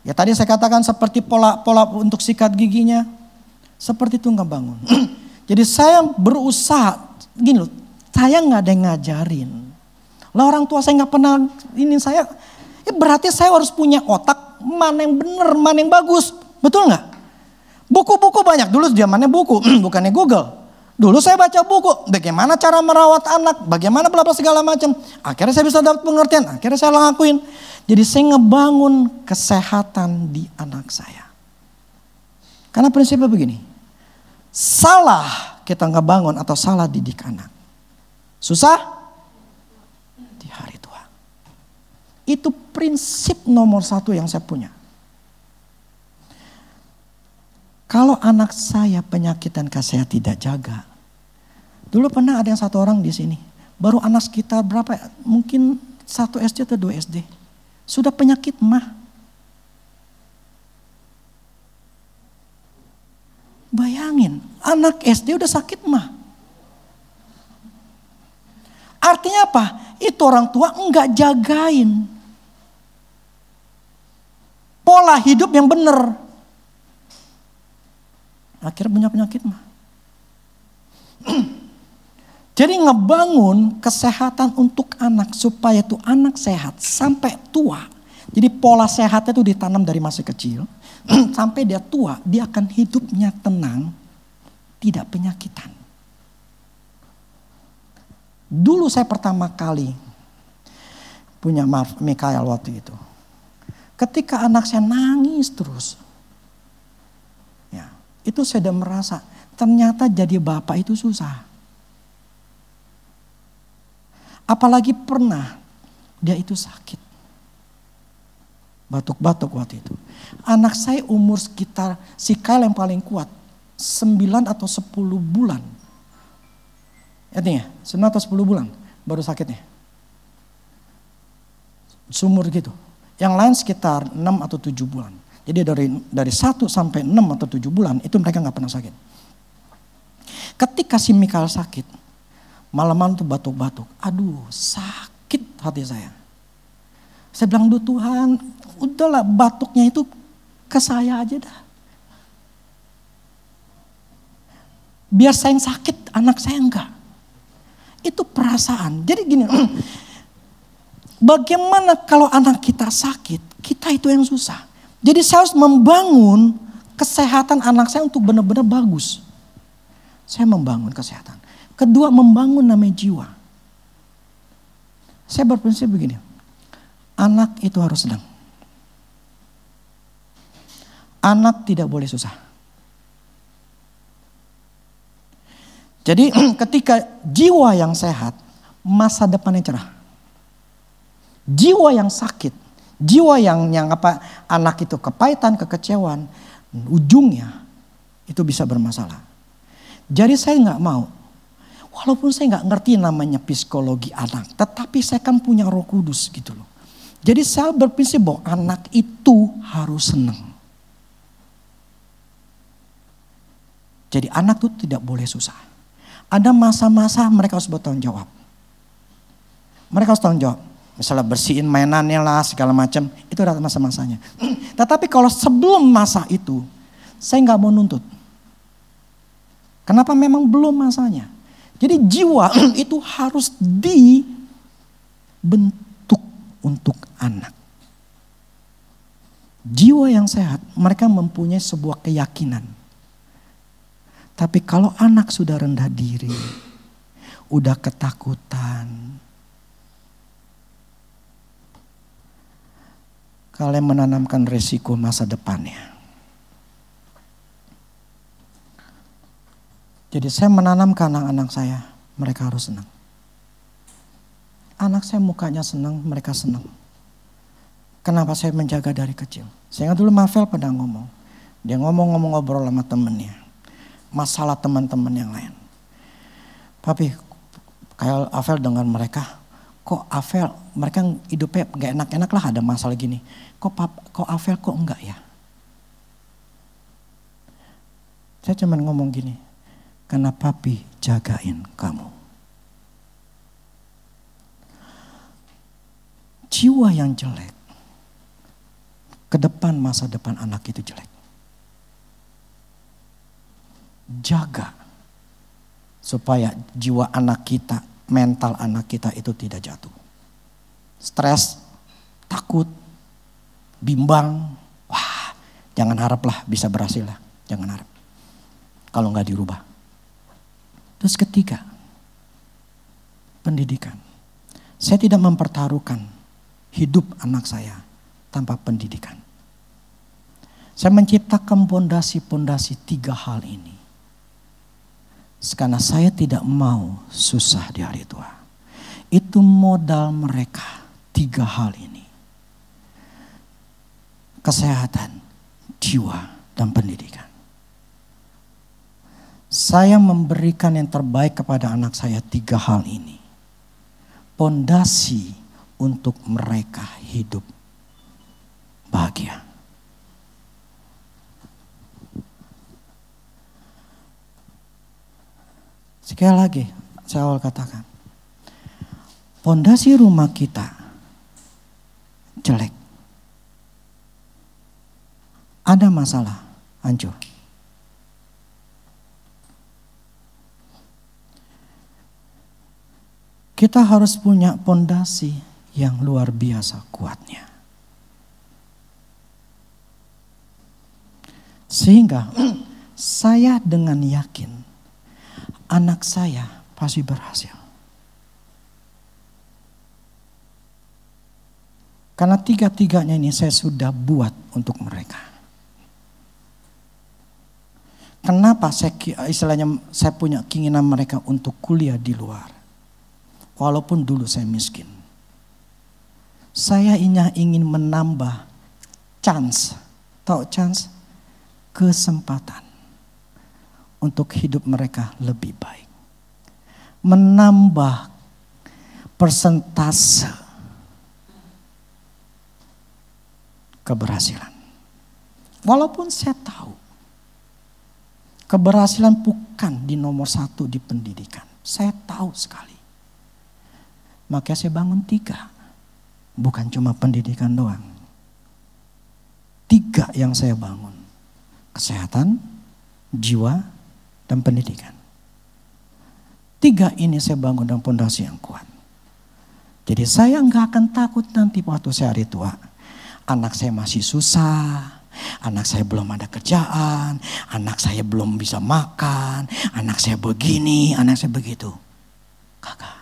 Ya tadi saya katakan seperti pola untuk sikat giginya. Seperti itu ngebangun. Jadi saya berusaha, gini loh, saya gak ada yang ngajarin. Lah orang tua saya gak pernah, ini saya... berarti saya harus punya otak mana yang benar, mana yang bagus. Betul nggak? Buku-buku banyak. Dulu zamannya buku, bukannya Google. Dulu saya baca buku. Bagaimana cara merawat anak. Bagaimana bla bla segala macam. Akhirnya saya bisa dapat pengertian. Akhirnya saya lakuin. Jadi saya ngebangun kesehatan di anak saya. Karena prinsipnya begini. Salah kita ngebangun atau salah didik anak. Susah? Di hari tua. Itu prinsip nomor 1 yang saya punya. Kalau anak saya penyakitan saya tidak jaga. Dulu pernah ada yang 1 orang di sini. Baru anak sekitar berapa ya? Mungkin 1 SD atau 2 SD. Sudah penyakit mah. Bayangin, anak SD udah sakit mah. Artinya apa? Itu orang tua enggak jagain pola hidup yang benar. Akhirnya punya penyakit mah. Jadi ngebangun kesehatan untuk anak supaya tuh anak sehat sampai tua. Jadi pola sehatnya itu ditanam dari masih kecil. Sampai dia tua, dia akan hidupnya tenang, tidak penyakitan. Dulu saya pertama kali punya Mikael waktu itu. Ketika anak saya nangis terus. Ya, itu saya udah merasa ternyata jadi bapak itu susah. Apalagi pernah dia itu sakit. Batuk-batuk waktu itu. Anak saya umur sekitar si Kyle yang paling kuat. 9 atau 10 bulan. Artinya 9 atau 10 bulan baru sakitnya. Sumur gitu. Yang lain sekitar 6 atau 7 bulan. Jadi dari 1 sampai 6 atau 7 bulan itu mereka gak pernah sakit. Ketika si Mikael sakit, malam-malam tuh batuk-batuk. Aduh, sakit hati saya. Saya bilang, duh Tuhan, udahlah batuknya itu ke saya aja dah. Biar saya yang sakit, anak saya enggak. Itu perasaan. Jadi gini, bagaimana kalau anak kita sakit, kita itu yang susah. Jadi saya harus membangun kesehatan anak saya untuk benar-benar bagus. Saya membangun kesehatan. Kedua, membangun namanya jiwa. Saya berprinsip begini, anak itu harus senang. Anak tidak boleh susah. Jadi ketika jiwa yang sehat, masa depannya cerah. Jiwa yang sakit, jiwa yang anak itu kepahitan, kekecewaan, ujungnya itu bisa bermasalah. Jadi saya nggak mau, walaupun saya nggak ngerti namanya psikologi anak, tetapi saya kan punya Roh Kudus gitu loh. Jadi saya berprinsip bahwa anak itu harus senang. Jadi anak itu tidak boleh susah. Ada masa-masa mereka harus bertanggung jawab. Mereka harus tanggung jawab. Misalnya bersihin mainannya lah segala macam. Itu adalah masa-masanya. Tetapi kalau sebelum masa itu, saya nggak mau nuntut. Kenapa? Memang belum masanya. Jadi jiwa itu harus dibentuk untuk anak. Jiwa yang sehat, mereka mempunyai sebuah keyakinan. Tapi kalau anak sudah rendah diri, udah ketakutan, kalian menanamkan resiko masa depannya. Jadi saya menanamkan anak-anak saya, mereka harus senang. Anak saya mukanya senang, mereka senang. Kenapa saya menjaga dari kecil? Saya ingat dulu Mafel pernah ngomong. Dia ngobrol sama temennya. Masalah teman-teman yang lain. Papi, kayak Afel dengan mereka, kok Afel mereka hidupnya gak enak-enak lah, ada masalah gini. Kok Afel kok enggak ya? Saya cuma ngomong gini, karena papi jagain kamu. Jiwa yang jelek, ke depan masa depan anak itu jelek. Jaga supaya jiwa anak kita, mental anak kita itu tidak jatuh. Stres, takut, bimbang, wah jangan haraplah bisa berhasil lah, jangan harap. Kalau nggak dirubah. Terus ketiga, pendidikan. Saya tidak mempertaruhkan hidup anak saya tanpa pendidikan. Saya menciptakan pondasi-pondasi 3 hal ini. Karena saya tidak mau susah di hari tua. Itu modal mereka 3 hal ini. Kesehatan, jiwa, dan pendidikan. Saya memberikan yang terbaik kepada anak saya 3 hal ini. Pondasi untuk mereka hidup bahagia. Sekali lagi, saya awal katakan, pondasi rumah kita jelek. Ada masalah, hancur. Kita harus punya pondasi yang luar biasa kuatnya. Sehingga saya dengan yakin anak saya pasti berhasil. Karena 3-tiganya ini saya sudah buat untuk mereka. Kenapa saya punya keinginan mereka untuk kuliah di luar. Walaupun dulu saya miskin. Saya ingin menambah chance. Tahu chance? Kesempatan. Untuk hidup mereka lebih baik. Menambah persentase keberhasilan. Walaupun saya tahu Keberhasilan bukan di nomor 1 di pendidikan. Saya tahu sekali. Makanya saya bangun 3. Bukan cuma pendidikan doang. 3 yang saya bangun. Kesehatan, jiwa, dan pendidikan. 3 ini saya bangun dengan fondasi yang kuat. Jadi saya nggak akan takut nanti waktu saya hari tua. Anak saya masih susah. Anak saya belum ada kerjaan. Anak saya belum bisa makan. Anak saya begini, anak saya begitu. Kagak.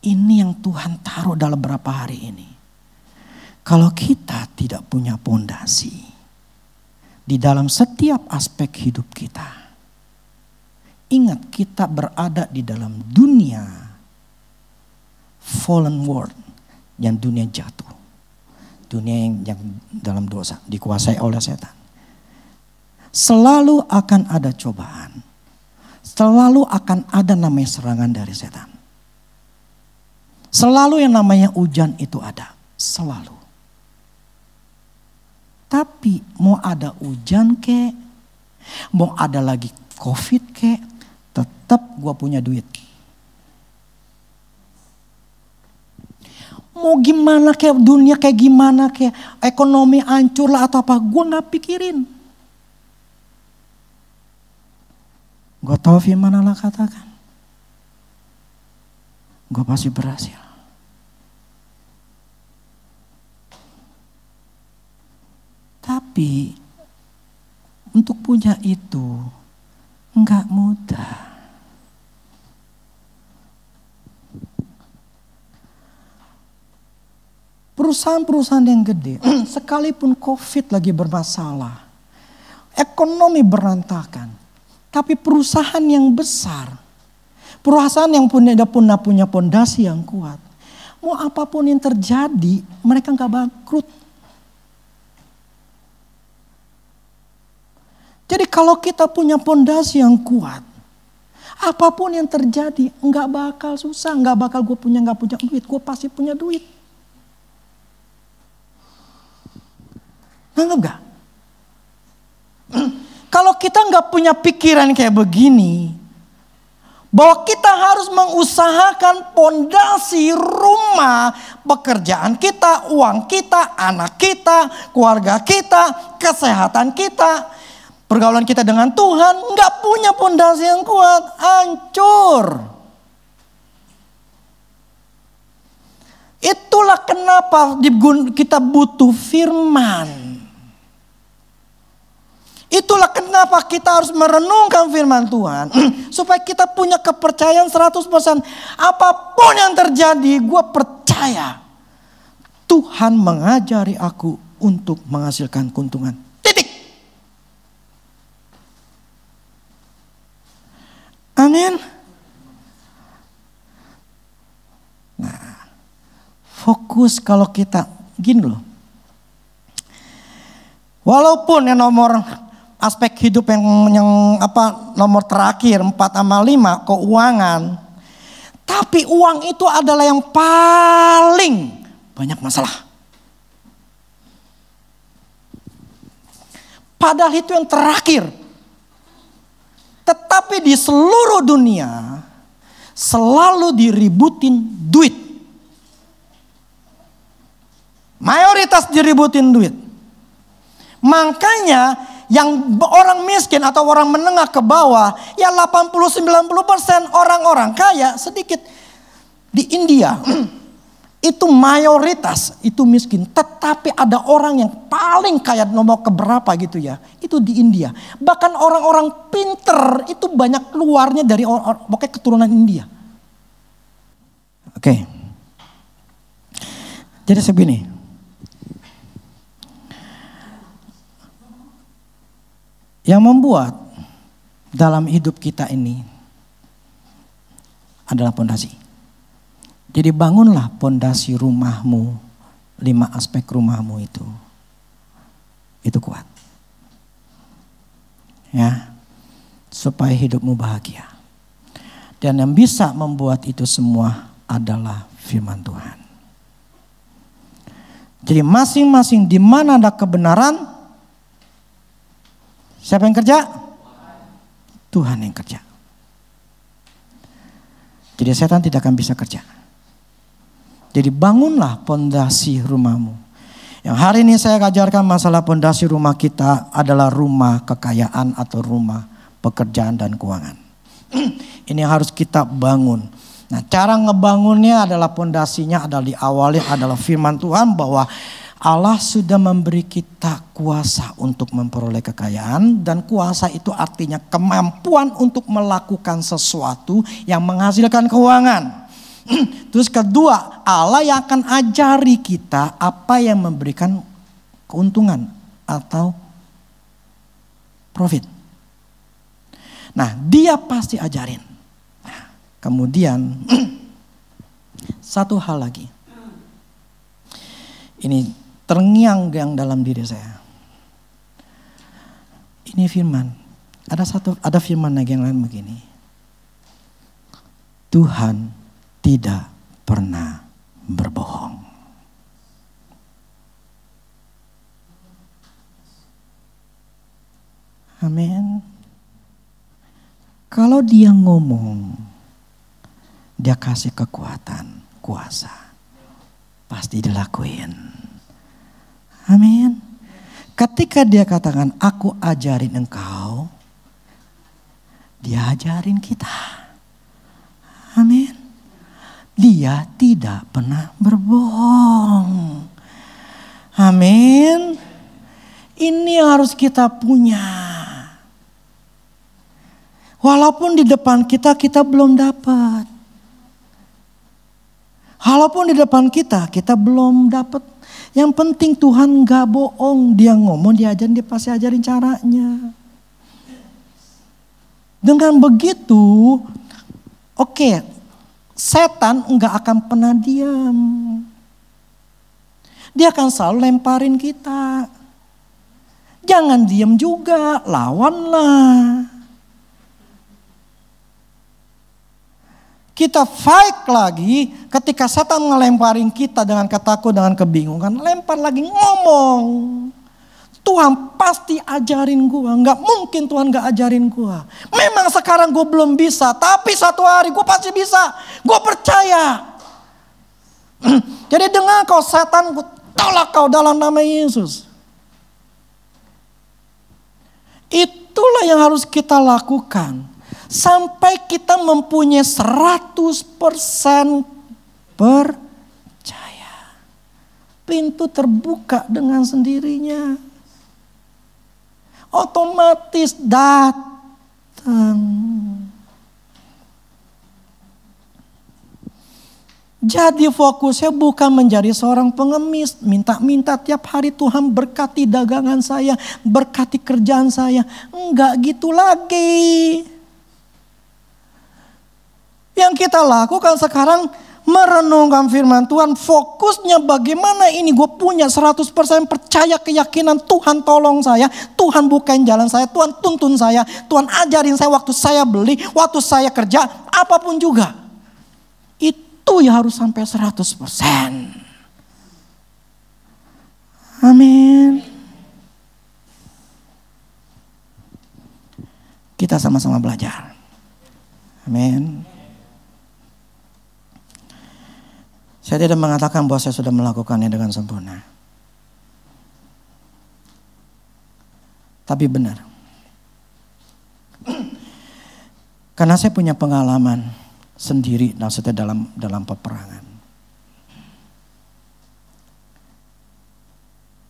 Ini yang Tuhan taruh dalam beberapa hari ini. Kalau kita tidak punya pondasi di dalam setiap aspek hidup kita. Ingat, kita berada di dalam dunia fallen world, yang dunia jatuh. Dunia yang dalam dosa, dikuasai oleh setan. Selalu akan ada cobaan. Selalu akan ada namanya serangan dari setan. Selalu yang namanya hujan itu ada. Selalu. Tapi mau ada hujan kek, mau ada lagi COVID kek, tetap gue punya duit. Mau gimana kek, dunia kayak gimana kek, ekonomi hancur lah atau apa, gue gak pikirin. Gue tahu firman Allah katakan, gue pasti berhasil. Tapi untuk punya itu enggak mudah. Perusahaan-perusahaan yang gede, sekalipun COVID lagi bermasalah, ekonomi berantakan, tapi perusahaan yang besar, perusahaan yang punya pondasi yang kuat, mau apapun yang terjadi, mereka enggak bangkrut. Jadi kalau kita punya pondasi yang kuat, apapun yang terjadi nggak bakal susah, nggak bakal gue punya nggak punya duit, gue pasti punya duit. Nggak nggak. Kalau kita nggak punya pikiran kayak begini, bahwa kita harus mengusahakan pondasi rumah, pekerjaan kita, uang kita, anak kita, keluarga kita, kesehatan kita, pergaulan kita dengan Tuhan, nggak punya pondasi yang kuat, hancur. Itulah kenapa kita butuh firman. Itulah kenapa kita harus merenungkan firman Tuhan. Supaya kita punya kepercayaan 100%. Apapun yang terjadi, gue percaya Tuhan mengajari aku untuk menghasilkan keuntungan. Titik. Amin. Nah, fokus kalau kita gini loh. Walaupun yang nomor aspek hidup yang nomor terakhir 4 sama 5 keuangan, tapi uang itu adalah yang paling banyak masalah. Padahal itu yang terakhir. Tetapi di seluruh dunia selalu diributin duit. Mayoritas diributin duit. Makanya yang orang miskin atau orang menengah ke bawah, ya 80-90% orang-orang kaya sedikit. Di India itu mayoritas itu miskin, tetapi ada orang yang paling kaya nomor keberapa gitu ya, itu di India. Bahkan orang-orang pinter itu banyak keluarnya dari pokoknya keturunan India. Oke. Jadi segini. Yang membuat dalam hidup kita ini adalah pondasi. Jadi bangunlah pondasi rumahmu, 5 aspek rumahmu itu kuat. Ya, supaya hidupmu bahagia. Dan yang bisa membuat itu semua adalah firman Tuhan. Jadi masing-masing di mana ada kebenaran, Siapa yang kerja? Tuhan yang kerja. Jadi setan tidak akan bisa kerja. Jadi bangunlah pondasi rumahmu. Yang hari ini saya ajarkan masalah pondasi rumah kita adalah rumah kekayaan atau rumah pekerjaan dan keuangan. Ini harus kita bangun. Nah, cara ngebangunnya adalah pondasinya adalah diawali adalah firman Tuhan bahwa Allah sudah memberi kita kuasa untuk memperoleh kekayaan, dan kuasa itu artinya kemampuan untuk melakukan sesuatu yang menghasilkan keuangan. Terus kedua, Allah yang akan ajari kita apa yang memberikan keuntungan atau profit. Nah, dia pasti ajarin. Nah, kemudian satu hal lagi. Ini terngiang-ngiang dalam diri saya. Ini firman. Ada firman lagi yang lain begini. Tuhan tidak pernah berbohong. Amin. Kalau dia ngomong, dia kasih kekuatan, kuasa. Pasti dilakuin. Amin. Ketika dia katakan, aku ajarin engkau, dia ajarin kita. Amin. Dia tidak pernah berbohong. Amin. Ini yang harus kita punya. Walaupun di depan kita belum dapat. Walaupun di depan kita belum dapat. Yang penting Tuhan gak bohong. Dia ngomong, dia ajarin, dia pasti ajarin caranya. Dengan begitu, oke, setan gak akan pernah diam. Dia akan selalu lemparin kita. Jangan diam juga, lawanlah. Kita fight lagi ketika setan ngelemparin kita dengan ketakutan, dengan kebingungan. Lempar lagi, ngomong. Tuhan pasti ajarin gua. Gak mungkin Tuhan gak ajarin gua. Memang sekarang gua belum bisa. Tapi satu hari gua pasti bisa. Gua percaya. Jadi dengan kau setan, gua tolak kau dalam nama Yesus. Itulah yang harus kita lakukan. Sampai kita mempunyai 100% percaya. Pintu terbuka dengan sendirinya. Otomatis datang. Jadi fokusnya bukan menjadi seorang pengemis. Minta-minta tiap hari Tuhan berkati dagangan saya. Berkati kerjaan saya. Enggak gitu lagi. Yang kita lakukan sekarang merenungkan firman Tuhan. Fokusnya bagaimana ini gue punya 100% percaya keyakinan Tuhan tolong saya. Tuhan bukain jalan saya. Tuhan tuntun saya. Tuhan ajarin saya waktu saya beli. Waktu saya kerja. Apapun juga. Itu ya harus sampai 100%. Amin. Kita sama-sama belajar. Amin. Saya tidak mengatakan bahwa saya sudah melakukannya dengan sempurna. Tapi benar. Karena saya punya pengalaman sendiri maksudnya dalam peperangan.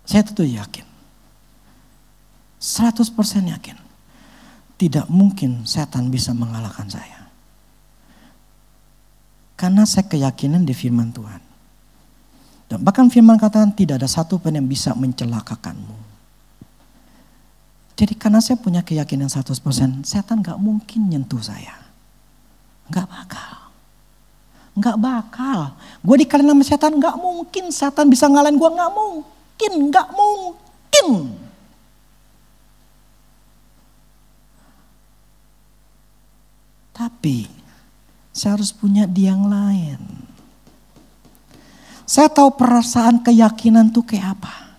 Saya tentu yakin. 100% yakin. Tidak mungkin setan bisa mengalahkan saya. Karena saya keyakinan di firman Tuhan. Dan bahkan firman katakan tidak ada satu pun yang bisa mencelakakanmu. Jadi karena saya punya keyakinan 100%, setan gak mungkin nyentuh saya. Gak bakal. Gak bakal. Gue dikalahin sama setan, gak mungkin setan bisa ngalahin gue. Gak mungkin, gak mungkin. Tapi saya harus punya dia yang lain. Saya tahu perasaan keyakinan tuh kayak apa.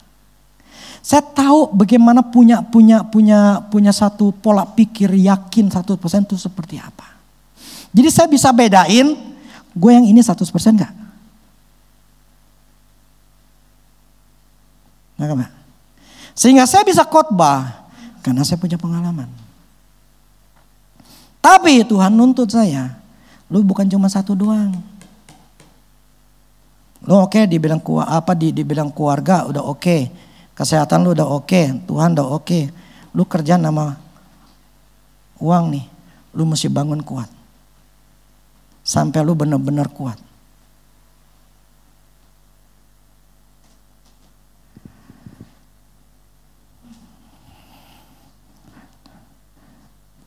Saya tahu bagaimana punya satu pola pikir yakin 100% itu seperti apa. Jadi saya bisa bedain, gue yang ini 100% enggak? Enggak. Sehingga saya bisa khotbah karena saya punya pengalaman. Tapi Tuhan nuntut saya, lu bukan cuma satu doang. Lu oke, dibilang dibilang keluarga udah oke. Kesehatan lu udah oke, Tuhan udah oke. Lu kerja nama uang nih, lu mesti bangun kuat. Sampai lu benar-benar kuat.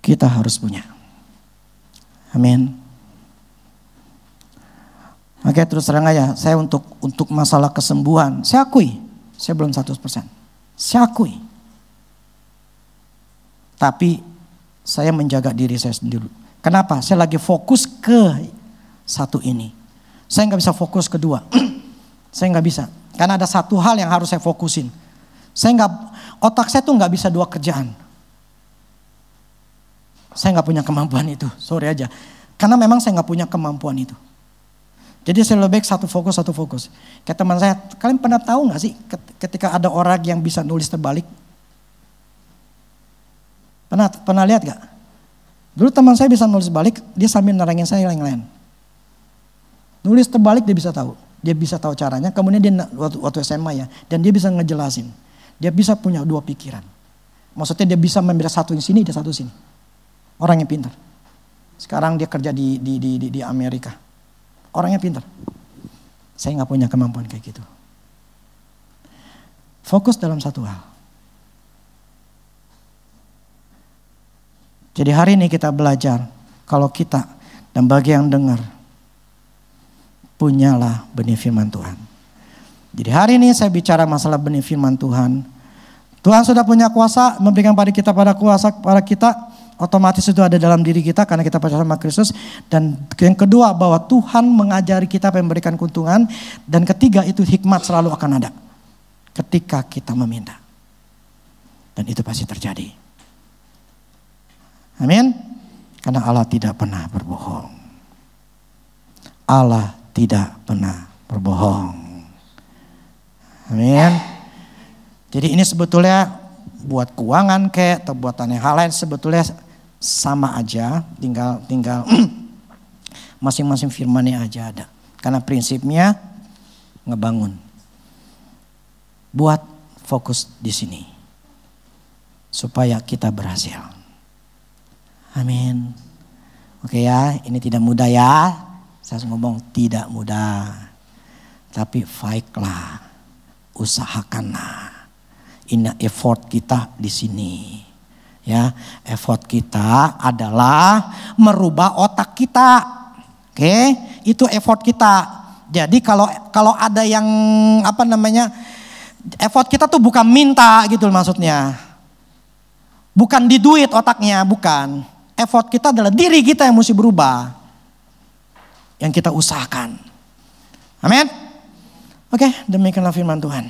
Kita harus punya. Amin. Oke, terus terang aja, saya untuk masalah kesembuhan, saya akui. Saya belum 100%. Saya akui. Tapi saya menjaga diri saya sendiri. Kenapa? Saya lagi fokus ke satu ini. Saya nggak bisa fokus kedua. Saya nggak bisa. Karena ada satu hal yang harus saya fokusin. Otak saya tuh nggak bisa dua kerjaan. Saya nggak punya kemampuan itu. Sorry aja. Karena memang saya nggak punya kemampuan itu. Jadi saya lebih baik satu fokus. Kayak teman saya, kalian pernah tahu gak sih ketika ada orang yang bisa nulis terbalik? Pernah lihat gak? Dulu teman saya bisa nulis balik, dia sambil nerangin saya yang lain. Nulis terbalik dia bisa tahu caranya. Kemudian dia waktu SMA ya, dan dia bisa ngejelasin. Dia bisa punya dua pikiran. Maksudnya dia bisa membedakan satu di sini, dia satu di sini. Orang yang pintar. Sekarang dia kerja di Amerika. Orangnya pintar. Saya nggak punya kemampuan kayak gitu. Fokus dalam satu hal. Jadi hari ini kita belajar. Kalau kita dan bagi yang dengar. Punyalah benih firman Tuhan. Jadi hari ini saya bicara masalah benih firman Tuhan. Tuhan sudah punya kuasa memberikan pada kita kuasa pada kita. Otomatis itu ada dalam diri kita karena kita percaya sama Kristus. Dan yang kedua bahwa Tuhan mengajari kita memberikan keuntungan. Dan ketiga itu hikmat selalu akan ada ketika kita meminta. Dan itu pasti terjadi. Amin. Karena Allah tidak pernah berbohong. Allah tidak pernah berbohong. Amin. Jadi ini sebetulnya buat keuangan atau buat yang hal lain sebetulnya sama aja, tinggal masing-masing firmannya aja ada. Karena prinsipnya ngebangun. Buat fokus di sini. Supaya kita berhasil. Amin. Oke ya, ini tidak mudah ya. Saya ngomong tidak mudah. Tapi fight-lah. Usahakanlah. Ini effort kita di sini. Ya, effort kita adalah merubah otak kita. Oke, itu effort kita. Jadi kalau ada yang effort kita tuh bukan minta gitu maksudnya. Bukan di duit otaknya, bukan. Effort kita adalah diri kita yang mesti berubah. Yang kita usahakan. Amin. Oke, demikianlah firman Tuhan.